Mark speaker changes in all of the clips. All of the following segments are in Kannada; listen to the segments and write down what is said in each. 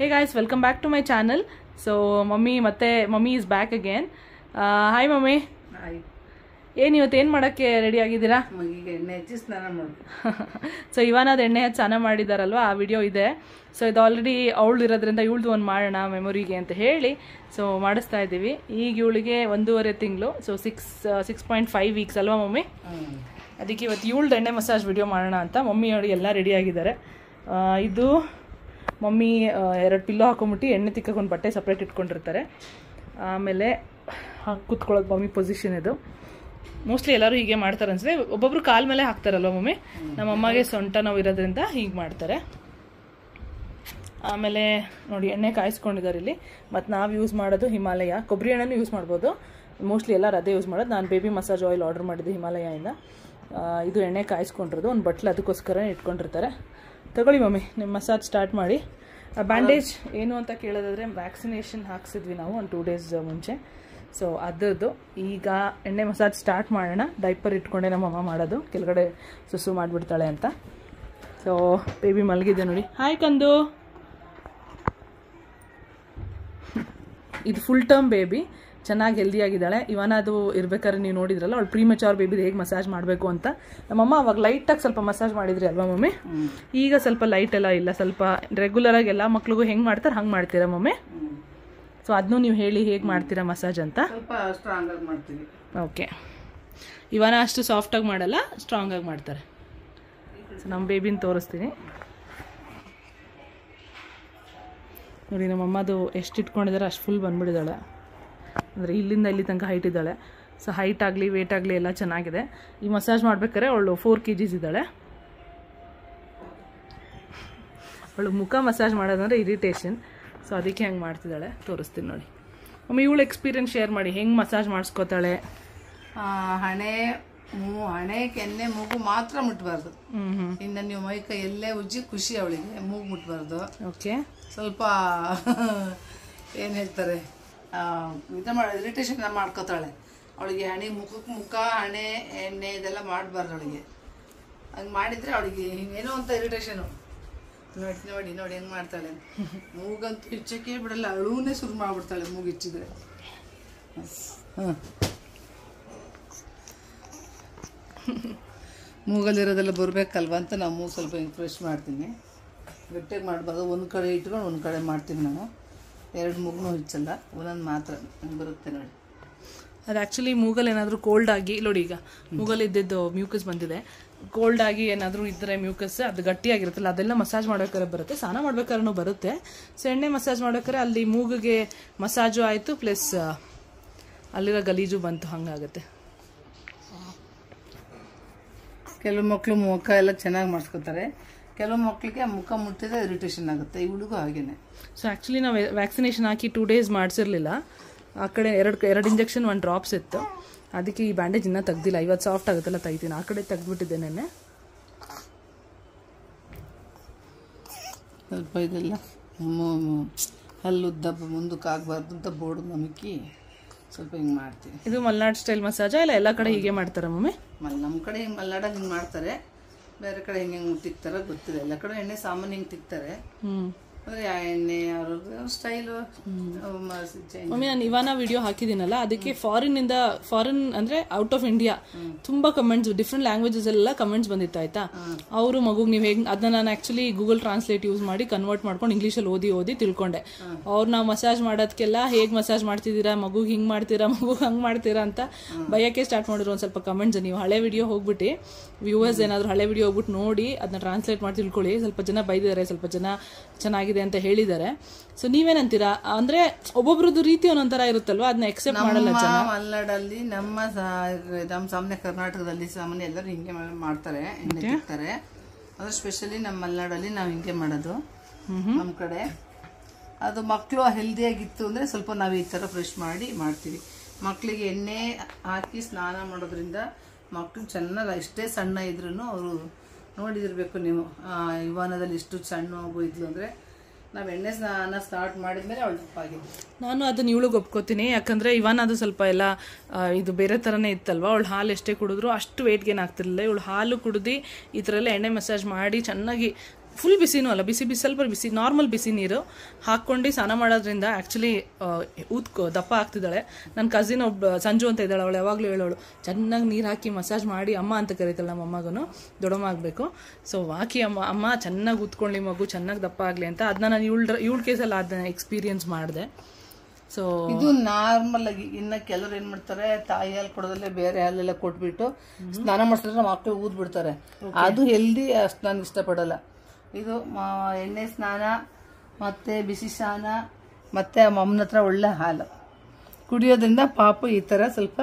Speaker 1: Hey guys, welcome back to my channel. So mummy is back again. Hi mummy.
Speaker 2: Hi.
Speaker 1: ಏನು ಇವತ್ತೇನು ಮಾಡೋಕ್ಕೆ ರೆಡಿ ಆಗಿದ್ದೀರಾ?
Speaker 2: ಈಗ ಎಣ್ಣೆ ಹಚ್ಚಿ ಸ್ನಾನ ಮಾಡೋದು.
Speaker 1: ಸೊ ಇವನಾದ ಎಣ್ಣೆ ಹಚ್ಚಿ ಸ್ನಾನ ಮಾಡಿದಾರಲ್ವ, ಆ ವಿಡಿಯೋ ಇದೆ. ಸೊ ಇದು ಆಲ್ರೆಡಿ ಅವಳು ಇರೋದ್ರಿಂದ ಇವಳ್ದು ಒಂದು ಮಾಡೋಣ ಮೆಮೊರಿಗೆ ಅಂತ ಹೇಳಿ ಸೊ ಮಾಡಿಸ್ತಾ ಇದ್ದೀವಿ. ಈಗ ಇವಳಿಗೆ 1.5 ತಿಂಗಳು, ಸೊ 6.5 ವೀಕ್ಸ್ ಅಲ್ವಾ ಮಮ್ಮಿ? ಅದಕ್ಕೆ ಇವತ್ತು ಇವಳ್ದು ಎಣ್ಣೆ ಮಸಾಜ್ ವಿಡಿಯೋ ಮಾಡೋಣ ಅಂತ ಮಮ್ಮಿ ಅವಳು ಎಲ್ಲ ರೆಡಿ ಆಗಿದ್ದಾರೆ. ಇದು ಮಮ್ಮಿ 2 ಪಿಲ್ಲೋ ಹಾಕೊಂಬಿಟ್ಟು ಎಣ್ಣೆ ತಿಕ್ಕೊಂಡು ಬಟ್ಟೆ ಸಪ್ರೇಟ್ ಇಟ್ಕೊಂಡಿರ್ತಾರೆ. ಆಮೇಲೆ ಕೂತ್ಕೊಳ್ಳೋದು ಮಮ್ಮಿ ಪೊಸಿಷನ್ ಇದು. ಮೋಸ್ಟ್ಲಿ ಎಲ್ಲರೂ ಹೀಗೆ ಮಾಡ್ತಾರೆ ಅನ್ಸುತ್ತೆ. ಒಬ್ಬೊಬ್ರು ಕಾಲ ಮೇಲೆ ಹಾಕ್ತಾರಲ್ವ ಮಮ್ಮಿ, ನಮ್ಮ ಅಮ್ಮಗೆ ಸೊಂಟ ನೋವು ಇರೋದ್ರಿಂದ ಹೀಗೆ ಮಾಡ್ತಾರೆ. ಆಮೇಲೆ ನೋಡಿ ಎಣ್ಣೆ ಕಾಯಿಸ್ಕೊಂಡಿದ್ದಾರೆ ಇಲ್ಲಿ. ಮತ್ತು ನಾವು ಯೂಸ್ ಮಾಡೋದು ಹಿಮಾಲಯ ಕೊಬ್ಬರಿ ಎಣ್ಣೆನೂ ಯೂಸ್ ಮಾಡ್ಬೋದು. ಮೋಸ್ಟ್ಲಿ ಎಲ್ಲರೂ ಅದೇ ಯೂಸ್ ಮಾಡೋದು. ನಾನು ಬೇಬಿ ಮಸಾಜ್ ಆಯಿಲ್ ಆರ್ಡರ್ ಮಾಡಿದ್ದೆ ಹಿಮಾಲಯಿಂದ. ಇದು ಎಣ್ಣೆ ಕಾಯಿಸ್ಕೊಂಡಿರೋದು, ಒಂದು ಬಟ್ಲು ಅದಕ್ಕೋಸ್ಕರ ಇಟ್ಕೊಂಡಿರ್ತಾರೆ. ತಗೊಳ್ಳಿ ಮಮ್ಮಿ, ನಿಮ್ಮ ಮಸಾಜ್ ಸ್ಟಾರ್ಟ್ ಮಾಡಿ. ಬ್ಯಾಂಡೇಜ್ ಏನು ಅಂತ ಕೇಳೋದಾದರೆ ವ್ಯಾಕ್ಸಿನೇಷನ್ ಹಾಕ್ಸಿದ್ವಿ ನಾವು ಒಂದು 2 ಡೇಸ್ ಮುಂಚೆ. ಸೊ ಅದರದ್ದು ಈಗ ಎಣ್ಣೆ ಮಸಾಜ್ ಸ್ಟಾರ್ಟ್ ಮಾಡೋಣ. ಡೈಪರ್ ಇಟ್ಕೊಂಡೆ ನಮ್ಮಮ್ಮ ಮಾಡೋದು, ಕೆಳಗಡೆ ಸುಸು ಮಾಡಿಬಿಡ್ತಾಳೆ ಅಂತ. ಸೊ ಬೇಬಿ ಮಲಗಿದೆ ನೋಡಿ. ಹಾಯ್ ಕಂದು. ಇದು ಫುಲ್ ಟರ್ಮ್ ಬೇಬಿ, ಚೆನ್ನಾಗಿ ಹೆಲ್ದಿಯಾಗಿದ್ದಾಳೆ. ಇವನದು ಇರ್ಬೇಕಾದ್ರೆ ನೀವು ನೋಡಿದ್ರಲ್ಲ ಅವಳು ಪ್ರೀಮೆಚೂರ್ ಬೇಬಿದು ಹೇಗೆ ಮಸಾಜ್ ಮಾಡಬೇಕು ಅಂತ. ನಮ್ಮಮ್ಮ ಅವಾಗ ಲೈಟಾಗಿ ಸ್ವಲ್ಪ ಮಸಾಜ್ ಮಾಡಿದ್ರಿ ಅಲ್ವಾ ಮಮ್ಮಿ? ಈಗ ಸ್ವಲ್ಪ ಲೈಟ್ ಎಲ್ಲ ಇಲ್ಲ, ಸ್ವಲ್ಪ ರೆಗ್ಯುಲರಾಗಿ ಎಲ್ಲ ಮಕ್ಳಿಗೂ ಹೆಂಗೆ ಮಾಡ್ತಾರೆ ಹಂಗೆ ಮಾಡ್ತೀರಾ ಮಮ್ಮಿ? ಸೊ ಅದನ್ನೂ ನೀವು ಹೇಳಿ ಹೇಗೆ ಮಾಡ್ತೀರಾ ಮಸಾಜ್ ಅಂತ.
Speaker 2: ಸ್ವಲ್ಪ ಸ್ಟ್ರಾಂಗ್ ಆಗಿ ಮಾಡ್ತೀವಿ.
Speaker 1: ಓಕೆ, ಇವನ ಅಷ್ಟು ಸಾಫ್ಟಾಗಿ ಮಾಡಲ್ಲ, ಸ್ಟ್ರಾಂಗಾಗಿ ಮಾಡ್ತಾರೆ. ಸೊ ನಮ್ಮ ಬೇಬಿನ ತೋರಿಸ್ತೀನಿ ನೋಡಿ. ನಮ್ಮಮ್ಮದು ಎಷ್ಟು ಇಟ್ಕೊಂಡಿದ್ದಾರೆ ಅಷ್ಟು ಫುಲ್ ಬಂದ್ಬಿಟ್ಟಿದ್ದಾಳೆ. ಅಂದರೆ ಇಲ್ಲಿಂದ ಇಲ್ಲಿ ತನಕ ಹೈಟ್ ಇದ್ದಾಳೆ. ಸೊ ಹೈಟ್ ಆಗಲಿ ವೇಟ್ ಆಗಲಿ ಎಲ್ಲ ಚೆನ್ನಾಗಿದೆ. ಈ ಮಸಾಜ್ ಮಾಡ್ಬೇಕಾದ್ರೆ ಅವಳು 4 kgs ಇದ್ದಾಳೆ. ಅವಳು ಮುಖ ಮಸಾಜ್ ಮಾಡೋದಂದ್ರೆ ಇರಿಟೇಷನ್, ಸೊ ಅದಕ್ಕೆ ಹೆಂಗೆ ಮಾಡ್ತಿದ್ದಾಳೆ ತೋರಿಸ್ತೀನಿ ನೋಡಿ. ಒಮ್ಮೆ ಇವಳು ಎಕ್ಸ್ಪೀರಿಯನ್ಸ್ ಶೇರ್ ಮಾಡಿ, ಹೆಂಗೆ ಮಸಾಜ್ ಮಾಡಿಸ್ಕೋತಾಳೆ.
Speaker 2: ಹಣೆ ಕೆನ್ನೆ ಮೂಗು ಮಾತ್ರ ಮುಟ್ಬಾರ್ದು. ಇನ್ನು ನೀವು ಮೈಕೈ ಎಲ್ಲೇ ಉಜ್ಜಿ ಖುಷಿ ಅವಳಿಗೆ, ಮೂಗು ಮುಟ್ಬಾರ್ದು.
Speaker 1: ಓಕೆ,
Speaker 2: ಸ್ವಲ್ಪ ಏನು ಹೇಳ್ತಾರೆ ಇರಿಟೇಷನ್ ಮಾಡ್ಕೋತಾಳೆ ಅವಳಿಗೆ. ಮುಖಕ್ಕೆ ಮುಖ, ಹಣೆ, ಎಣ್ಣೆ ಇದೆಲ್ಲ ಮಾಡಬಾರ್ದು ಅವಳಿಗೆ. ಹಂಗೆ ಮಾಡಿದರೆ ಅವಳಿಗೆ ಏನೋ ಅಂತ ಇರಿಟೇಷನು. ನೋಡಿ ಹೆಂಗೆ ಮಾಡ್ತಾಳೆ. ಮೂಗಂತೂ ಹೆಚ್ಚಕ್ಕೆ ಬಿಡಲ್ಲ, ಅಳುವೇ ಶುರು ಮಾಡ್ಬಿಡ್ತಾಳೆ ಮೂಗು ಹೆಚ್ಚಿದ್ರೆ. ಮೂಗಲ್ಲಿರೋದೆಲ್ಲ ಬರಬೇಕಲ್ವ ಅಂತ ನಾವು ಮೂಗು ಸ್ವಲ್ಪ ಹಿಂಗೆ ಫ್ರೆಶ್ ಮಾಡ್ತೀನಿ. ಗಟ್ಟಿಗೆ ಮಾಡಬಾರ್ದು, ಒಂದು ಕಡೆ ಇಟ್ಕೊಂಡು ಒಂದು ಕಡೆ ಮಾಡ್ತೀವಿ ನಾವು. 2 ಮೂಗನೂ ಹೆಚ್ಚಲ್ಲ, ಒಂದೊಂದು ಮಾತ್ರ ಹಂಗೆ ಬರುತ್ತೆ ನೋಡಿ.
Speaker 1: ಅದು ಆ್ಯಕ್ಚುಲಿ ಮೂಗಲ್ಲಿ ಏನಾದರೂ ಕೋಲ್ಡ್ ಆಗಿ ನೋಡಿ, ಈಗ ಮೂಗಲ್ಲಿ ಇದ್ದಿದ್ದು ಮ್ಯೂಕಸ್ ಬಂದಿದೆ. ಕೋಲ್ಡ್ ಆಗಿ ಏನಾದರೂ ಇದ್ದರೆ ಮ್ಯೂಕಸ್ ಅದು ಗಟ್ಟಿಯಾಗಿರುತ್ತಲ್ಲ, ಅದೆಲ್ಲ ಮಸಾಜ್ ಮಾಡ್ಬೇಕಾದ್ರೆ ಬರುತ್ತೆ, ಸ್ನಾನ ಮಾಡ್ಬೇಕಾದ್ರೂ ಬರುತ್ತೆ. ಸೊ ಎಣ್ಣೆ ಮಸಾಜ್ ಮಾಡ್ಬೇಕಾದ್ರೆ ಅಲ್ಲಿ ಮೂಗಿಗೆ ಮಸಾಜು ಆಯಿತು, ಪ್ಲಸ್ ಅಲ್ಲಿರೋ ಗಲೀಜು ಬಂತು, ಹಂಗಾಗುತ್ತೆ.
Speaker 2: ಕೆಲವು ಮಕ್ಕಳು ಮುಖ ಎಲ್ಲ ಚೆನ್ನಾಗಿ ಮಾಡಿಸ್ಕೊತಾರೆ, ಕೆಲವು ಮಕ್ಕಳಿಗೆ ಮುಖ ಮುಟ್ಟಿದ್ರೆ ಇರಿಟೇಷನ್ ಆಗುತ್ತೆ. ಇವಳಿಗೂ ಹಾಗೇನೆ.
Speaker 1: ಸೊ ಆ್ಯಕ್ಚುಲಿ ನಾವು ವ್ಯಾಕ್ಸಿನೇಷನ್ ಹಾಕಿ 2 ಡೇಸ್ ಮಾಡಿಸಿರ್ಲಿಲ್ಲ. ಆ ಕಡೆ 2 ಇಂಜೆಕ್ಷನ್ 1 ಡ್ರಾಪ್ಸ್ ಇತ್ತು. ಅದಕ್ಕೆ ಈ ಬ್ಯಾಂಡೇಜ್ ಇನ್ನೂ ತೆಗ್ದಿಲ್ಲ. ಇವತ್ತು ಸಾಫ್ಟ್ ಆಗುತ್ತಲ್ಲ ತೆಗಿತೀನಿ. ಆ ಕಡೆ ತೆಗ್ದುಬಿಟ್ಟಿದ್ದೆ ನೆನ್ನೆ.
Speaker 2: ಸ್ವಲ್ಪ ಇದೆಲ್ಲ ಹಲ್ಲುದ್ದ ಮುಂದಕ್ಕೆ ಆಗಬಾರ್ದು ಅಂತ ಬೋರ್ಡ್ ನಮಕ್ಕಿ ಸ್ವಲ್ಪ ಹಿಂಗೆ ಮಾಡ್ತೀವಿ.
Speaker 1: ಇದು ಮಲ್ನಾಡ್ ಸ್ಟೈಲ್ ಮಸಾಜಾ ಇಲ್ಲ ಎಲ್ಲ ಕಡೆ ಹೀಗೆ ಮಾಡ್ತಾರೆ ಮಮ್ಮಿ?
Speaker 2: ನಮ್ಮ ಕಡೆ ಹಿಂಗೆ ಮಲ್ನಾಡಲ್ಲಿ ಹಿಂಗೆ ಮಾಡ್ತಾರೆ, ಬೇರೆ ಕಡೆ ಹೆಂಗೆ ತಿಕ್ತಾರೋ ಗೊತ್ತಿಲ್ಲ. ಎಲ್ಲ ಕಡೆ ಎಣ್ಣೆ ಸಾಮಾನು ಹಿಂಗೆ ತಿಕ್ತಾರೆ. ಅಂದರೆ ಆ ಎಣ್ಣೆ ಅವ್ರದ್ದು ಸ್ಟೈಲು.
Speaker 1: ಮಮ್ಮಿ ನಾನು ಇವನ ವಿಡಿಯೋ ಹಾಕಿದ್ದೀನಲ್ಲ, ಅದಕ್ಕೆ ಫಾರಿನ್ ಅಂದರೆ ಔಟ್ ಆಫ್ ಇಂಡಿಯಾ ತುಂಬ ಕಮೆಂಟ್ಸ್, ಡಿಫ್ರೆಂಟ್ ಲ್ಯಾಂಗ್ವೇಜಸ್ ಎಲ್ಲ ಕಮೆಂಟ್ಸ್ ಬಂದಿತ್ತು ಆಯ್ತಾ. ಅವರು ಮಗುಗೆ ನೀವು ಹೇಗೆ, ಅದನ್ನ ನಾನು ಆ್ಯಕ್ಚುಲಿ ಗೂಗಲ್ ಟ್ರಾನ್ಸ್ಲೇಟ್ ಯೂಸ್ ಮಾಡಿ ಕನ್ವರ್ಟ್ ಮಾಡ್ಕೊಂಡು ಇಂಗ್ಲೀಷಲ್ಲಿ ಓದಿ ತಿಳ್ಕೊಂಡೆ. ಅವ್ರು ನಾವು ಮಸಾಜ್ ಮಾಡೋದಕ್ಕೆಲ್ಲ ಹೇಗೆ ಮಸಾಜ್ ಮಾಡ್ತಿದ್ದೀರಾ, ಮಗುಗೆ ಹಿಂಗೆ ಮಾಡ್ತೀರಾ, ಮಗುಗೆ ಹಂಗೆ ಮಾಡ್ತೀರಾ ಅಂತ ಭಯಕ್ಕೆ ಸ್ಟಾರ್ಟ್ ಮಾಡಿರೋ ಒಂದು ಸ್ವಲ್ಪ ಕಮೆಂಟ್ಸ್. ನೀವು ಹಳೆ ವಿಡಿಯೋ ಹೋಗ್ಬಿಟ್ಟು ವ್ಯೂವರ್ಸ್ ಏನಾದರೂ ಹಳೆ ವಿಡಿಯೋ ಹೋಗ್ಬಿಟ್ಟು ನೋಡಿ ಅದನ್ನ ಟ್ರಾನ್ಸ್ಲೇಟ್ ಮಾಡಿ ತಿಳ್ಕೊಳ್ಳಿ. ಸ್ವಲ್ಪ ಜನ ಬೈದಿದ್ದಾರೆ, ಸ್ವಲ್ಪ ಜನ ಚೆನ್ನಾಗಿದೆ ಅಂತ ಹೇಳಿದ್ದಾರೆ. ಸೊ ನೀವೇನಂತೀರಾ? ಅಂದ್ರೆ ಒಬ್ಬೊಬ್ರದ್ದು ರೀತಿ ಒಂದೊಂಥರ ಇರುತ್ತಲ್ವಾ, ಅದನ್ನ ಎಕ್ಸೆಪ್ಟ್ ಮಾಡಲ್ಲ ಜನ.
Speaker 2: ಮಲ್ನಾಡಲ್ಲಿ ನಮ್ಮ ಸಾಮಾನ್ಯ ಕರ್ನಾಟಕದಲ್ಲಿ ಸಾಮಾನ್ಯ ಎಲ್ಲರೂ ಹಿಂಗೆ ಮಾಡ್ತಾರೆ, ಎಣ್ಣೆ ತಿಕ್ತಾರೆ. ಅದು ಸ್ಪೆಷಲಿ ನಮ್ಮ ಮಲ್ನಾಡಲ್ಲಿ ನಾವು ಹಿಂಗೆ ಮಾಡೋದು. ನಮ್ಮ ಕಡೆ ಅದು ಮಕ್ಕಳು ಹೆಲ್ದಿಯಾಗಿತ್ತು ಅಂದರೆ ಸ್ವಲ್ಪ ನಾವು ಈ ಥರ ಫ್ರೆಶ್ ಮಾಡಿ ಮಾಡ್ತೀವಿ. ಮಕ್ಕಳಿಗೆ ಎಣ್ಣೆ ಹಾಕಿ ಸ್ನಾನ ಮಾಡೋದ್ರಿಂದ ಮಕ್ಕಳು ಚೆನ್ನಾಗಿ, ಎಷ್ಟೇ ಸಣ್ಣ ಇದ್ರೂ ಅವರು ನೋಡಿದಿರಬೇಕು ನೀವು. ಯುವನದಲ್ಲಿ ಇಷ್ಟು ಸಣ್ಣ ಮಗು ಇದ್ಲು ಅಂದರೆ ನಾವು ಎಣ್ಣೆ ಸ್ನಾನ ಸ್ಟಾರ್ಟ್ ಮಾಡಿದ್ಮೇಲೆ ಅವಳು ತಪ್ಪಾಗಿದ್ದು.
Speaker 1: ನಾನು ಅದನ್ನ ಇವಳಿಗೆ ಒಪ್ಕೋತೀನಿ. ಯಾಕಂದರೆ ಇವನ್ ಅದು ಸ್ವಲ್ಪ ಎಲ್ಲ ಇದು ಬೇರೆ ಥರನೇ ಇತ್ತಲ್ವ. ಅವಳು ಹಾಲು ಎಷ್ಟೇ ಕುಡಿದ್ರು ಅಷ್ಟು ವೆಯ್ಟ್ ಗೇನ್ ಆಗ್ತಿರಲಿಲ್ಲ. ಇವಳು ಹಾಲು ಕುಡಿದು ಈ ಥರ ಎಲ್ಲ ಎಣ್ಣೆ ಮಸಾಜ್ ಮಾಡಿ ಚೆನ್ನಾಗಿ ಫುಲ್ ಬಿಸಿನೂ ಅಲ್ಲ, ಬಿಸಿ ಸ್ವಲ್ಪ ಬಿಸಿ, ನಾರ್ಮಲ್ ಬಿಸಿ ನೀರು ಹಾಕ್ಕೊಂಡು ಸ್ನಾನ ಮಾಡೋದ್ರಿಂದ ಆ್ಯಕ್ಚುಲಿ ದಪ್ಪ ಆಗ್ತಿದ್ದಾಳೆ. ನನ್ನ ಕಸಿನ್ ಸಂಜು ಅಂತ ಇದ್ದಾಳೆ, ಅವಳು ಯಾವಾಗಲೂ ಹೇಳೋಳು ಚೆನ್ನಾಗಿ ನೀರು ಹಾಕಿ ಮಸಾಜ್ ಮಾಡಿ, ಅಮ್ಮ ಅಂತ ಕರೀತಾಳೆ ನಮ್ಮ ಅಮ್ಮಗೂ, ದೊಡ್ಡಮ್ಮ ಆಗಬೇಕು. ಸೊ ಹಾಕಿ ಅಮ್ಮ ಚೆನ್ನಾಗಿ ಉತ್ಕೊಳ್ಳಿ ಮಗು ಚೆನ್ನಾಗಿ ದಪ್ಪ ಆಗಲಿ ಅಂತ. ಅದನ್ನ ನಾನು ಇವಳ ಕೇಸಲ್ಲಿ ಅದನ್ನ ಎಕ್ಸ್ಪೀರಿಯನ್ಸ್ ಮಾಡಿದೆ. ಸೊ
Speaker 2: ಇದು ನಾರ್ಮಲ್ ಆಗಿ. ಇನ್ನು ಕೆಲವ್ರು ಏನ್ ಮಾಡ್ತಾರೆ, ತಾಯಿ ಹಾಲು ಕೊಡೋದಲ್ಲೇ ಬೇರೆ ಹಾಲೆಲ್ಲ ಕೊಟ್ಬಿಟ್ಟು ಸ್ನಾನ ಮಾಡಿಸಿದ್ರೆ ಮಕ್ಕಳು ಊದ್ಬಿಡ್ತಾರೆ. ಅದು ಹೆಲ್ದಿ, ಅಷ್ಟು ನಾನು ಇಷ್ಟಪಡಲ್ಲ. ಇದು ಎಣ್ಣೆ ಸ್ನಾನ ಮತ್ತೆ ಬಿಸಿ ಸ್ನಾನ ಮತ್ತೆ ಅಮ್ಮನ ಹತ್ರ ಒಳ್ಳೆ ಹಾಲು ಕುಡಿಯೋದ್ರಿಂದ ಪಾಪು ಈ ಥರ ಸ್ವಲ್ಪ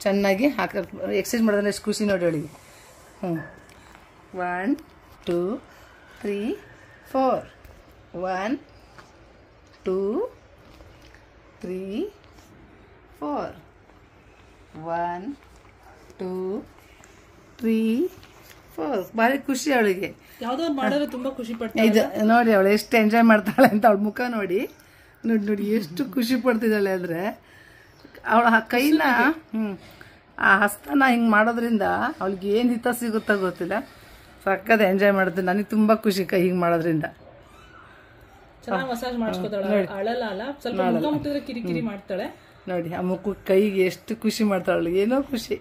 Speaker 2: ಚೆನ್ನಾಗಿ ಎಕ್ಸಸೈಸ್ ಮಾಡೋದ್ರೆ ಎಷ್ಟು ಖುಷಿ ನೋಡಿ ಅವಳಿಗೆ. 1 2 3 4 1 2 3 4 1 2 3 4 ಭಾರಿ ಖುಷಿ ಅವಳಿಗೆ.
Speaker 1: ಯಾವುದೋ ಮಾಡಿದ್ರೆ ತುಂಬಾ ಖುಷಿ ಪಡ್ತಾಳೆ.
Speaker 2: ಇದು ನೋಡಿ ಅವಳು ಎಷ್ಟು ಎಂಜಾಯ್ ಮಾಡ್ತಾಳೆ ಅಂತ ಅವಳ ಮುಖ ನೋಡಿ ನೋಡಿ ಎಷ್ಟು ಖುಷಿ ಪಡ್ತಿದ್ದಾಳೆ ಅಂದ್ರೆ. ಅವಳ ಕೈನ ಆ ಹಸ್ತನ ಹಿಂಗೆ ಮಾಡೋದ್ರಿಂದ ಅವಳಿಗೆ ಏನು ಹಿತ ಸಿಗುತ್ತೋ ಗೊತ್ತಿಲ್ಲ, ಸಕ್ಕದ ಎಂಜಾಯ್ ಮಾಡುತ್ತೆ. ನನಗೆ ತುಂಬಾ ಖುಷಿ ಕೈ ಹಿಂಗೆ ಮಾಡೋದ್ರಿಂದ.
Speaker 1: ಚೆನ್ನಾಗಿ ಮಸಾಜ್ ಮಾಡಿಸ್ಕೊತಾಳೆ, ಅಳಲ್ಲ ಅಲ್ಲ, ಸ್ವಲ್ಪ ಮುಖ ಮುಟ್ಟಿದ್ರೆ ಕಿರಿಕಿರಿ ಮಾಡ್ತಾಳೆ
Speaker 2: ನೋಡಿ. ಆ ಮುಖ ಕೈಗೆ ಎಷ್ಟು ಖುಷಿ ಮಾಡ್ತಾಳೆ ಅವಳಿಗೆ, ಏನೋ ಖುಷಿ.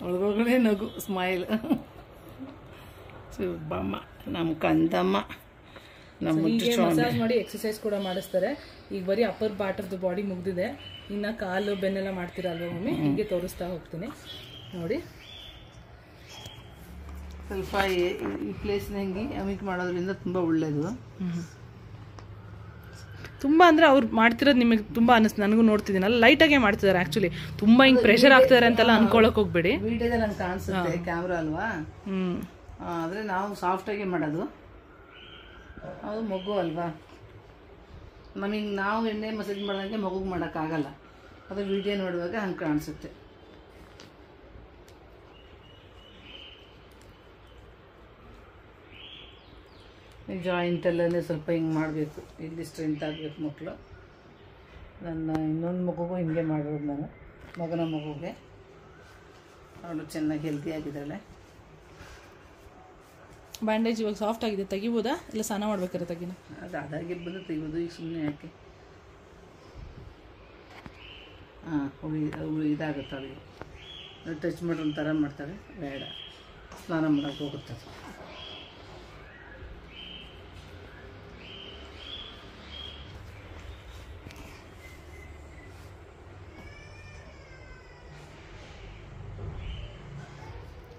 Speaker 2: ಒಳಗೊಳಗಡೆ ನಗು, ಸ್ಮೈಲ್. ಸುಬ್ಬಮ್ಮ, ನಮ್ಮ ಕಂದಮ್ಮ, ನಮ್ಮ
Speaker 1: ಮಸಾಜ್ ಮಾಡಿ ಎಕ್ಸಸೈಸ್ ಕೂಡ ಮಾಡಿಸ್ತಾರೆ. ಈಗ ಬರೀ upper part of the body ಮುಗ್ದಿದೆ, ಇನ್ನು ಕಾಲು ಬೆನ್ನೆಲ್ಲ ಮಾಡ್ತೀರಲ್ವ ಮಮ್ಮಿ, ಹೀಗೆ ತೋರಿಸ್ತಾ ಹೋಗ್ತೀನಿ ನೋಡಿ.
Speaker 2: ಸ್ವಲ್ಪ ಈ ಪ್ಲೇಸ್ನ ಹಿಂಗೆ ಅಮಿಟ್ ಮಾಡೋದ್ರಿಂದ ತುಂಬ ಒಳ್ಳೇದು.
Speaker 1: ತುಂಬ ಅಂದರೆ ಅವ್ರು ಮಾಡ್ತಿರೋದು ನಿಮಗೆ ತುಂಬ ಅನಿಸ್ತು, ನನಗೂ ನೋಡ್ತಿದ್ದೀನಲ್ಲ ಲೈಟಾಗೆ ಮಾಡ್ತಿದ್ದಾರೆ. ಆ್ಯಕ್ಚುಲಿ ತುಂಬ ಹಿಂಗೆ ಪ್ರೆಷರ್ ಆಗ್ತಿದ್ದಾರೆ ಅಂತೆಲ್ಲ ಅನ್ಕೊಳಕ್ ಹೋಗ್ಬೇಡಿ.
Speaker 2: ವಿಡಿಯೋದಲ್ಲಿ ನಂಗೆ ಕಾಣಿಸುತ್ತೆ ಕ್ಯಾಮ್ರಾ ಅಲ್ವಾ, ಆದರೆ ನಾವು ಸಾಫ್ಟಾಗಿ ಮಾಡೋದು. ಅದು ಮಗು ಅಲ್ವಾ, ನಮಗೆ ನಾವು ಎಣ್ಣೆ ಮಸಾಜ್ ಮಾಡೋಂಗೆ ಮಗುಗೆ ಮಾಡೋಕ್ಕಾಗಲ್ಲ. ಅದು ವಿಡಿಯೋ ನೋಡುವಾಗ ಹಂಗೆ ಕಾಣಿಸುತ್ತೆ. ಜಾಯಿಂಟಲ್ಲೇ ಸ್ವಲ್ಪ ಹಿಂಗೆ ಮಾಡಬೇಕು, ಇಲ್ಲಿ ಸ್ಟ್ರೆಂತ್ ಆಗಬೇಕು ಮಕ್ಕಳು. ನನ್ನ ಇನ್ನೊಂದು ಮಗುಗೂ ಹಿಂಗೆ ಮಾಡೋದು ನಾನು, ಮಗನ ಮಗುಗೆ. ಅವಳು ಚೆನ್ನಾಗಿ ಹೆಲ್ದಿ ಆಗಿದ್ದಾಳೆ.
Speaker 1: ಬ್ಯಾಂಡೇಜ್ ಇವಾಗ ಸಾಫ್ಟ್ ಆಗಿದೆ, ತೆಗಿಬೋದಾ ಇಲ್ಲ ಸ್ನಾನ ಮಾಡ್ಬೇಕಾರೆ ತೆಗಿನ?
Speaker 2: ಅದು ಅದಾಗಿ ಬಂದು ತೆಗಿಬೋದು, ಈಗ ಸುಮ್ಮನೆ ಯಾಕೆ. ಹಾಂ, ಇದಾಗುತ್ತೆ ಅವಳಿಗೆ, ಟಚ್ ಮಾಡಿ ಒಂಥರ ಮಾಡ್ತಾಳೆ, ಬೇಡ ಸ್ನಾನ ಮಾಡೋಕ್ಕೆ ಹೋಗುತ್ತೆ.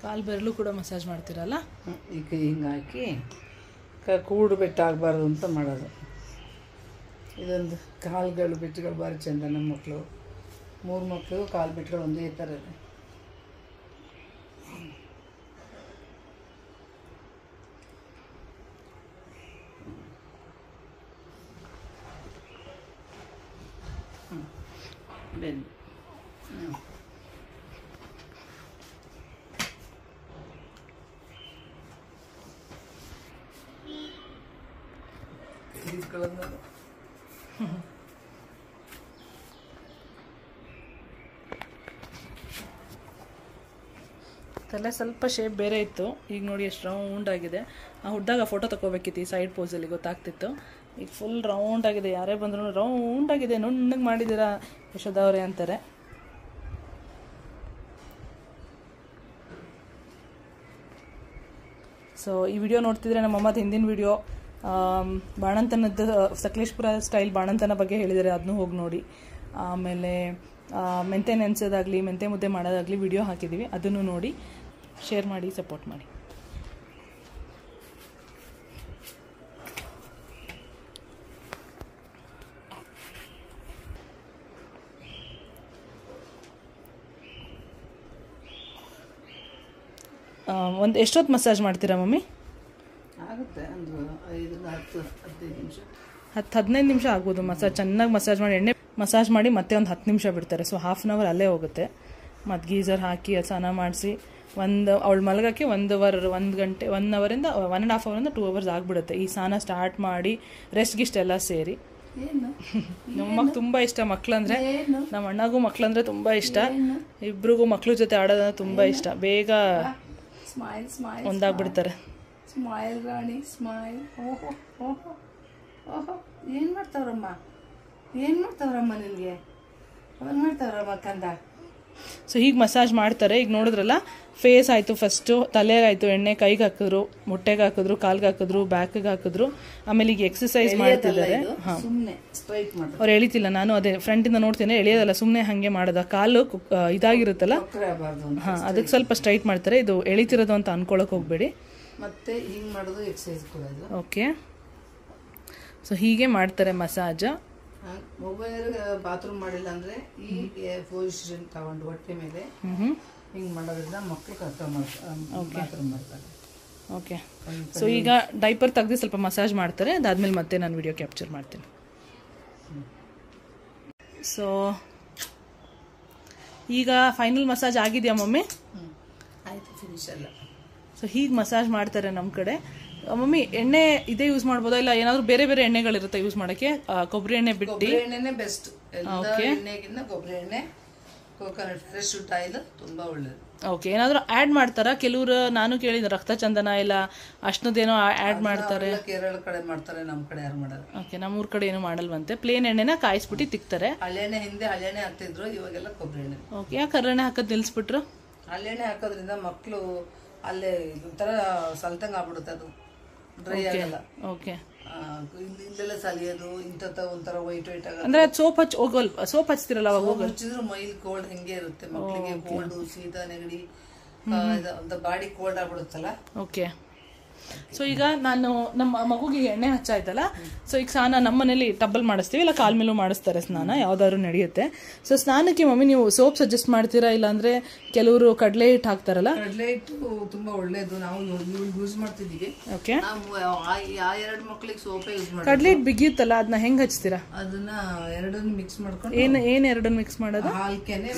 Speaker 1: ಕಾಲು ಬೆರಳು ಕೂಡ ಮಸಾಜ್ ಮಾಡ್ತೀರಲ್ಲ?
Speaker 2: ಈಗ ಹಿಂಗೆ ಹಾಕಿ ಕೂಡು ಬೆಟ್ಟಾಗಬಾರ್ದು ಅಂತ ಮಾಡೋದು. ಇದೊಂದು ಕಾಲುಗಳು ಬೆಟ್ಟುಗಳು ಭಾರಿ ಚೆಂದ. ನಮ್ಮ ಮಕ್ಕಳು 3 ಮಕ್ಕಳಿಗೂ ಕಾಲು ಬೆಟ್ಟುಗಳು ಒಂದೇ ಥರ ಇದೆ. ಬೆನ್ನು
Speaker 1: ತಲೆ ಸ್ವಲ್ಪ ಶೇಪ್ ಬೇರೆ ಇತ್ತು, ಈಗ ನೋಡಿ ಎಷ್ಟು ರೌಂಡ್ ಆಗಿದೆ. ಆ ಹುಡ್ದಾಗ ಫೋಟೋ ತಗೋಬೇಕಿತ್ತು ಈ ಸೈಡ್ ಪೋಸಲ್ಲಿ, ಗೊತ್ತಾಗ್ತಿತ್ತು. ಈಗ ಫುಲ್ ರೌಂಡ್ ಆಗಿದೆ, ಯಾರೇ ಬಂದ್ರು ರೌಂಡ್ ಆಗಿದೆ, ನುಣ್ಣಗೆ ಮಾಡಿದ್ದೀರಾ ಯಶೋಧ ಅವರೇ ಅಂತಾರೆ. ಸೊ ಈ ವಿಡಿಯೋ ನೋಡ್ತಿದ್ರೆ ನಮ್ಮಮ್ಮದ ಹಿಂದಿನ ವಿಡಿಯೋ ಬಾಣಂತನದ ಸಕಲೇಶ್ಪುರ ಸ್ಟೈಲ್ ಬಾಣಂತನ ಬಗ್ಗೆ ಹೇಳಿದ್ದಾರೆ, ಅದನ್ನೂ ಹೋಗಿ ನೋಡಿ. ಆಮೇಲೆ ಮೆಂತೆ ನೆನೆಸೋದಾಗಲಿ ಮೆಂತೆ ಮುದ್ದೆ ಮಾಡೋದಾಗಲಿ ವಿಡಿಯೋ ಹಾಕಿದ್ದೀವಿ, ಅದನ್ನು ನೋಡಿ, ಶೇರ್ ಮಾಡಿ, ಸಪೋರ್ಟ್ ಮಾಡಿ. ಒಂದು ಎಷ್ಟೊತ್ತು ಮಸಾಜ್ ಮಾಡ್ತೀರಾ ಮಮ್ಮಿ?
Speaker 2: ಆಗುತ್ತೆ ಒಂದು 5-10-15 ನಿಮಿಷ,
Speaker 1: 10-15 ನಿಮಿಷ ಆಗ್ಬೋದು ಮಸಾಜ್. ಚೆನ್ನಾಗಿ ಮಸಾಜ್ ಮಾಡಿ, ಎಣ್ಣೆ ಮಸಾಜ್ ಮಾಡಿ ಮತ್ತೆ ಒಂದು 10 ನಿಮಿಷ ಬಿಡ್ತಾರೆ. ಸೊ ½ an hour ಅಲ್ಲೇ ಹೋಗುತ್ತೆ. ಮತ್ತು ಗೀಸರ್ ಹಾಕಿ ಅದು ಸ್ನಾನ ಮಾಡಿಸಿ ಅವಳು ಮಲಗೋಕ್ಕೆ 1 ಗಂಟೆ 1 ಅವರಿಂದ 1.5 ಅವರಿಂದ 2 hours ಆಗಿಬಿಡುತ್ತೆ. ಈ ಸ್ನಾನ ಸ್ಟಾರ್ಟ್ ಮಾಡಿ ರೆಸ್ಟ್ ಗಿಸ್ಟ್ ಎಲ್ಲ ಸೇರಿ. ನಮ್ಮಕ್ಕೆ ತುಂಬ ಇಷ್ಟ ಮಕ್ಳಂದ್ರೆ, ನಮ್ಮ ಅಣ್ಣಗೂ ಮಕ್ಳಂದ್ರೆ ತುಂಬ ಇಷ್ಟ. ಇಬ್ರಿಗೂ ಮಕ್ಳ ಜೊತೆ ಆಡೋದಂದ್ರೆ ತುಂಬ ಇಷ್ಟ. ಬೇಗ ಒಂದಾಗ್ಬಿಡ್ತಾರೆ.
Speaker 2: ಸ್ಮೈಲ್ ರಾಣಿ ಸ್ಮೈಲ್. ಓಹೋ ಓಹೋ ಓಹೋ, ಏನು ಮಾಡ್ತಾವ್ರಮ್ಮ, ಏನು ಮಾಡ್ತಾವ್ರಮ್ಮ ನಿನಗೆ, ಏನು ಮಾಡ್ತಾವ್ರಮ್ಮ ಕಂದ.
Speaker 1: ಸೊ ಹೀಗೆ ಮಸಾಜ್ ಮಾಡ್ತಾರೆ. ಈಗ ನೋಡಿದ್ರಲ್ಲ, ಫೇಸ್ ಆಯಿತು, ಫಸ್ಟು ತಲೆಗೆ ಆಯಿತು ಎಣ್ಣೆ, ಕೈಗೆ ಹಾಕಿದ್ರು, ಮೊಟ್ಟೆಗೆ ಹಾಕಿದ್ರು, ಕಾಲ್ಗೆ ಹಾಕಿದ್ರು, ಬ್ಯಾಕ್ಗೆ ಹಾಕಿದ್ರು. ಆಮೇಲೆ ಈಗ ಎಕ್ಸಸೈಸ್ ಮಾಡ್ತಿದ್ದಾರೆ. ಹಾಂ,
Speaker 2: ಸುಮ್ಮನೆ ಸ್ಟ್ರೈಟ್ ಮಾಡ್ತಾರೆ.
Speaker 1: ಅವ್ರು ಎಳಿತಿಲ್ಲ, ನಾನು ಅದೇ ಫ್ರಂಟಿಂದ ನೋಡ್ತೀನಿ, ಎಳೆಯೋದಲ್ಲ, ಸುಮ್ಮನೆ ಹಾಗೆ ಮಾಡೋದ. ಕಾಲು ಇದಾಗಿರುತ್ತಲ್ಲ, ಹಾಂ, ಅದಕ್ಕೆ ಸ್ವಲ್ಪ ಸ್ಟ್ರೈಟ್ ಮಾಡ್ತಾರೆ. ಇದು ಎಳಿತಿರೋದು ಅಂತ ಅನ್ಕೊಳಕ್ಕೆ ಹೋಗ್ಬೇಡಿ.
Speaker 2: ಮತ್ತೆ ಹಿಂಗೆ ಮಾಡೋದು ಎಕ್ಸಸೈಸ್ ಕೊಡೋದು.
Speaker 1: ಓಕೆ, ಸೊ ಹೀಗೆ ಮಾಡ್ತಾರೆ ಮಸಾಜ್.
Speaker 2: ಮೊಬೈಲ್ ಬಾತ್ರೂಮ್ ಮಾಡಿಲ್ಲ ಅಂದರೆ ಈ ಪೊಸಿಷನ್ ತಗೊಂಡು ಹೊಟ್ಟೆ ಮೇಲೆ ಹಿಂಗೆ ಮಾಡೋದ್ರಿಂದ ಮಕ್ಕಳು ಬಾತ್ರೂಮ್ ಮಾಡ್ತಾರೆ.
Speaker 1: ಓಕೆ, ಸೊ ಈಗ ಡೈಪರ್ ತೆಗೆದು ಸ್ವಲ್ಪ ಮಸಾಜ್ ಮಾಡ್ತಾರೆ. ಅದಾದ್ಮೇಲೆ ಮತ್ತೆ ನಾನು ವಿಡಿಯೋ ಕ್ಯಾಪ್ಚರ್ ಮಾಡ್ತೀನಿ. ಸೊ ಈಗ ಫೈನಲ್ ಮಸಾಜ್ ಆಗಿದೆಯಾ ಮಮ್ಮಿ?
Speaker 2: ಆಯ್ತು, ಫಿನಿಶ್ ಅಲ್ಲ.
Speaker 1: ಸೊ ಹೀಗೆ ಮಸಾಜ್ ಮಾಡ್ತಾರೆ ನಮ್ಮ ಕಡೆ. ಮಮ್ಮಿ, ಎಣ್ಣೆ ಇದೇ ಯೂಸ್ ಮಾಡ್ಬೋದಾ, ಇಲ್ಲ ಏನಾದ್ರು ಬೇರೆ ಬೇರೆ ಎಣ್ಣೆಗಳಿರುತ್ತೆ ಯೂಸ್ ಮಾಡಕ್ಕೆ? ಕೊಬ್ಬರಿ ಎಣ್ಣೆ ಬಿಟ್ಟು
Speaker 2: ಎಣ್ಣೆನೇ ಬೆಸ್ಟ್. ಎಣ್ಣೆಗಿಂತ ಕೊಬ್ಬರಿ ಎಣ್ಣೆ, ಕೋಕೋನಟ್ ಪ್ಯಾರಾಶೂಟ್ ಆಯಿಲ್ ತುಂಬಾ ಒಳ್ಳೇದು.
Speaker 1: ಓಕೆ, ಏನಾದ್ರು ಆಡ್ ಮಾಡ್ತಾರಾ? ಕೆಲವರು ನಾನು ಕೇಳಿದ ರಕ್ತ ಚಂದನ ಇಲ್ಲ ಅಷ್ಟದೇನೋ ಆಡ್ ಮಾಡ್ತಾರೆ.
Speaker 2: ಕೇರಳ ಕಡೆ ಮಾಡ್ತಾರೆ, ನಮ್ಮ ಕಡೆ ಯಾರು ಮಾಡಲ್ಲ.
Speaker 1: ಓಕೆ, ನಮ್ಮೂರ್ ಕಡೆ ಏನು ಮಾಡಲ್ವಂತೆ. ಪ್ಲೇನ್ ಎಣ್ಣೆನ ಕಾಯಿಸ್ಬಿಟ್ಟು ತಿಕ್ತಾರೆ.
Speaker 2: ಹಳ್ಳೆಣ್ಣೆ ಹಿಂದೆ ಹಳ್ಳೆಣ್ಣೆ ಹಾಕ್ತಿದ್ರು, ಇವಾಗೆಲ್ಲ ಕೊಬ್ಬರಿ ಎಣ್ಣೆ.
Speaker 1: ಓಕೆ, ಯಾಕೆ ಕರೆಣ್ಣೆ ಹಾಕೋದು ನಿಲ್ಸ್ಬಿಟ್ರು?
Speaker 2: ಹಳ್ಳೆಣ್ಣೆ ಹಾಕೋದ್ರಿಂದ ಮಕ್ಕಳು ಅಲ್ಲೇ ಒಂಥರ ಸಲ್ತಂಗ್ ಆಗ್ಬಿಡುತ್ತೆ, ಅದು ಡ್ರೈ ಆಗಲ್ಲ.
Speaker 1: ಓಕೆ,
Speaker 2: ಇಲ್ಲೆಲ್ಲ ಸಲಿಯೋದು ಇಂಥ ಒಂಥರ ವೈಟ್ ವೈಟ್ ಆಗ.
Speaker 1: ಅಂದ್ರೆ ಸೋಪ್ ಸೋಪ್ ಹಚ್ತಿರಲ್ಲ ಅವಾಗ
Speaker 2: ಹಚ್ಚಿದ್ರು ಮೈಲ್ ಕೋಲ್ಡ್ ಹೆಂಗೆ ಇರುತ್ತೆ ಮಕ್ಕಳಿಗೆ. ಕೋಲ್ಡ್, ಶೀತ, ನೆಗಡಿ, ಬಾಡಿ ಕೋಲ್ಡ್ ಆಗ್ಬಿಡುತ್ತಲ್ಲ.
Speaker 1: ಓಕೆ, ಸೊ ಈಗ ನಾನು ನಮ್ಮ ಮಗುಗೆ ಎಣ್ಣೆ ಹಚ್ಚಾಯ್ತಲ್ಲ, ಸೊ ಈಗ ಸ್ನಾನ ನಮ್ಮ ಮನೇಲಿ ಟಬ್ಬಲ್ ಮಾಡಿಸ್ತೀವಿ, ಇಲ್ಲ ಕಾಲ್ ಮೇಲೂ ಮಾಡಿಸ್ತಾರೆ ಸ್ನಾನ, ಯಾವ್ದಾದ್ರು ನಡೆಯುತ್ತೆ. ಸೊ ಸ್ನಾನಕ್ಕೆ ಮಮ್ಮಿ ನೀವು ಸೋಪ್ ಸಜೆಸ್ಟ್ ಮಾಡ್ತೀರಾ, ಇಲ್ಲ ಅಂದ್ರೆ ಕೆಲವರು ಕಡಲೆ ಹಿಟ್ಟು ಹಾಕ್ತಾರಲ್ಲ?
Speaker 2: ಕಡಲೆ ಹಿಟ್ಟು ತುಂಬಾ ಒಳ್ಳೇದು, ನಾವು ಯೂಸ್ ಮಾಡ್ತಿದೀವಿ.
Speaker 1: ಓಕೆ,
Speaker 2: ಆ ಎರಡು ಮಕ್ಕಳಿಗೆ ಸೋಪೇ ಯೂಸ್ ಮಾಡಿ.
Speaker 1: ಕಡಲೆ ಹಿಟ್ಟು ಬಿಗಿಯುತ್ತಲ್ಲ, ಅದನ್ನ ಹೆಂಗ್ ಹಚ್ತೀರಾ?
Speaker 2: ಅದನ್ನ ಎರಡನ್ನು ಮಿಕ್ಸ್ ಮಾಡ್ಕೊಂಡು.
Speaker 1: ಏನ್ ಎರಡನ್ನು ಮಿಕ್ಸ್ ಮಾಡೋದು?
Speaker 2: ಹಾಲ್ಕೆನೆ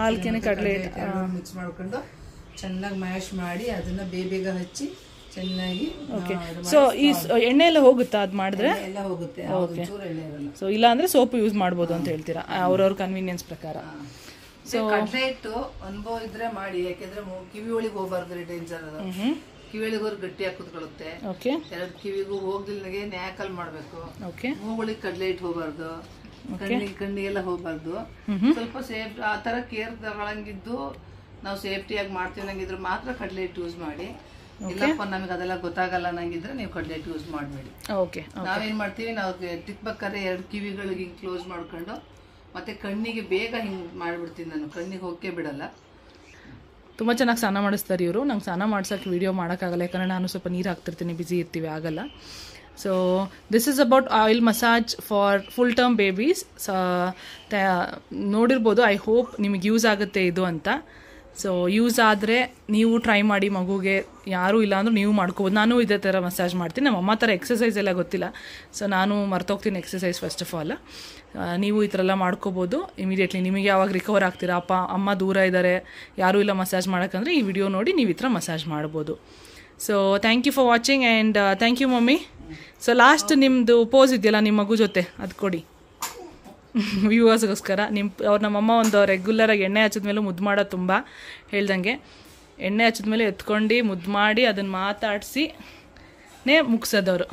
Speaker 1: ಹಾಲ್ಕೆನೆ ಕಡಲೆ ಹಿಟ್ಟು
Speaker 2: ಮಿಕ್ಸ್ ಮಾಡ್ಕೊಂಡು ಚೆನ್ನಾಗಿ ಮ್ಯಾಶ್ ಮಾಡಿ ಅದನ್ನ ಬೇಗ ಹಚ್ಚಿ ಚೆನ್ನಾಗಿ.
Speaker 1: ಸೊ ಈ ಎಣ್ಣೆ ಎಲ್ಲ ಹೋಗುತ್ತಾ ಅದ್ ಮಾಡಿದ್ರೆ?
Speaker 2: ಎಲ್ಲ ಹೋಗುತ್ತೆ.
Speaker 1: ಸೊ ಇಲ್ಲ ಅಂದ್ರೆ ಸೋಪ್ ಯೂಸ್ ಮಾಡ್ಬೋದು ಅಂತ ಹೇಳ್ತೀರಾ, ಅವ್ರವ್ರ ಕನ್ವೀನಿಯನ್ಸ್ ಪ್ರಕಾರ.
Speaker 2: ಸೊ ಕಡಲೆ ಹಿಟ್ಟು ಅನುಭವ ಇದ್ರೆ ಮಾಡಿ, ಯಾಕೆಂದ್ರೆ ಕಿವಿ ಒಳಗೆ ಹೋಗ್ಬಾರ್ದು, ಡೇಂಜರ್ ಅದು. ಕಿವಿ ಒಳಗೆ ಹೋಗಿ ಗಟ್ಟಿಯಾಗಿ ಕುತ್ಕೊಳ್ಳುತ್ತೆ. ಎರಡು ಕಿವಿಗೂ ಹೋಗ್ದಿಲ್ನಾಗೆ ನ್ಯಾಕಲ್ ಮಾಡ್ಬೇಕು. ಮೂಗುಳಿಗೆ ಕಡಲೆ ಹಿಟ್ಟು ಹೋಗ್ಬಾರ್ದು, ಕಣ್ಣಿಗೆಲ್ಲ ಹೋಗ್ಬಾರ್ದು. ಸ್ವಲ್ಪ ಸೇಫ್ ಆ ತರ ಕೇರ್ ತಗೊಳಂಗಿದ್ದು ನಾವು ಸೇಫ್ಟಿಯಾಗಿ ಮಾಡ್ತೀವಿ ನಂಗಿದ್ರೆ ಮಾತ್ರ ಕಡಲೆ ಹಿಟ್ಟು ಯೂಸ್ ಮಾಡಿ. ಇಲ್ಲಪ್ಪ ನಮಗೆ ಅದೆಲ್ಲ ಗೊತ್ತಾಗಲ್ಲ ನಂಗಿದ್ರೆ ನೀವು ಕಡಲೆ ಹಿಟ್ಟು ಯೂಸ್ ಮಾಡಬೇಡಿ. ನಾವೇನ್ ಮಾಡ್ತೀವಿ, ನಾವು ತಿಕ್ಬೇಕಾದ್ರೆ ಎರಡು ಕಿವಿಗಳಿಗೆ ಹಿಂಗೆ ಕ್ಲೋಸ್ ಮಾಡ್ಕೊಂಡು ಮತ್ತೆ ಕಣ್ಣಿಗೆ ಬೇಗ ಹಿಂಗೆ ಮಾಡ್ಬಿಡ್ತೀನಿ ನಾನು, ಕಣ್ಣಿಗೆ ಹೋಗಕ್ಕೆ ಬಿಡಲ್ಲ.
Speaker 1: ತುಂಬ ಚೆನ್ನಾಗಿ ಸ್ನಾನ ಮಾಡಿಸ್ತಾರೆ ಇವರು. ನಂಗೆ ಸ್ನಾನ ಮಾಡ್ಸೋಕ್ಕೆ ವಿಡಿಯೋ ಮಾಡೋಕ್ಕಾಗಲ್ಲ, ಯಾಕಂದರೆ ನಾನು ಸ್ವಲ್ಪ ನೀರು ಹಾಕ್ತಿರ್ತೀನಿ, ಬಿಸಿ ಇರ್ತೀವಿ, ಆಗಲ್ಲ. So this is about oil massage for full term babies. ನೋಡಿರ್ಬೋದು, ಐ ಹೋಪ್ ನಿಮಗೆ ಯೂಸ್ ಆಗುತ್ತೆ ಇದು ಅಂತ. ಸೊ ಯೂಸ್ ಆದರೆ ನೀವು ಟ್ರೈ ಮಾಡಿ, ಮಗುಗೆ ಯಾರೂ ಇಲ್ಲ ಅಂದರೂ ನೀವು ಮಾಡ್ಕೋಬೋದು. ನಾನು ಇದೇ ಥರ ಮಸಾಜ್ ಮಾಡ್ತೀನಿ. ನಮ್ಮ ಅಮ್ಮ ಥರ ಎಕ್ಸಸೈಸ್ ಎಲ್ಲ ಗೊತ್ತಿಲ್ಲ, ಸೊ ನಾನು ಮರ್ತೋಗ್ತೀನಿ ಎಕ್ಸಸೈಸ್ ಫಸ್ಟ್ ಆಫ್ ಆಲ್. ನೀವು ಈ ಥರ ಎಲ್ಲ ಮಾಡ್ಕೋಬೋದು ಇಮಿಡಿಯೇಟ್ಲಿ. ನಿಮಗೆ ಯಾವಾಗ ರಿಕವರ್ ಆಗ್ತೀರಾ, ಅಮ್ಮ ದೂರ ಇದ್ದಾರೆ, ಯಾರೂ ಇಲ್ಲ ಮಸಾಜ್ ಮಾಡೋಕ್ಕಂದ್ರೆ ಈ ವಿಡಿಯೋ ನೋಡಿ ನೀವು ಈ ಥರ ಮಸಾಜ್ ಮಾಡ್ಬೋದು. So thank you for watching and thank you mummy. So last ನಿಮ್ಮದು ಪೋಸ್ ಇದೆಯಲ್ಲ ನಿಮ್ಮ ಮಗು ಜೊತೆ, ಅದು ಕೊಡಿ ವ್ಯೂವರ್ಸ್ಗೋಸ್ಕರ. ನಮ್ಮಮ್ಮ ಒಂದು ರೆಗ್ಯುಲರಾಗಿ ಎಣ್ಣೆ ಹಚ್ಚಿದ್ಮೇಲೆ ಮುದ್ದು ಮಾಡೋದು ತುಂಬ ಹೇಳ್ದಂಗೆ. ಎಣ್ಣೆ ಹಚ್ಚಿದ್ಮೇಲೆ ಎತ್ಕೊಂಡು ಮುದ್ದು ಮಾಡಿ ಅದನ್ನು ಮಾತಾಡಿಸಿನೇ ಮುಗಿಸೋದವರು.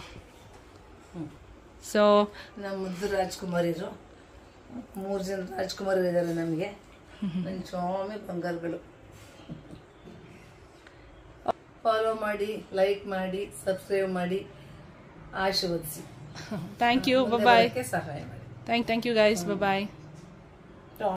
Speaker 1: ಸೊ
Speaker 2: ನಮ್ಮ ಮುದ್ದು ರಾಜ್ಕುಮಾರಿರು 3 ಜನ ರಾಜ್ಕುಮಾರಿ ಇದ್ದಾರೆ ನಮಗೆ. ನನ್ನ ಸ್ವಾಮಿ ಬಂಗಾರಗಳು. ಫಾಲೋ ಮಾಡಿ, ಲೈಕ್ ಮಾಡಿ, ಸಬ್ಸ್ಕ್ರೈಬ್ ಮಾಡಿ, ಆಶೀರ್ವದಿಸಿ.
Speaker 1: ಥ್ಯಾಂಕ್ ಯು, ಬಾಯ್.
Speaker 2: ಸಹಾಯ ಮಾಡಿ.
Speaker 1: Thank you guys. Bye bye.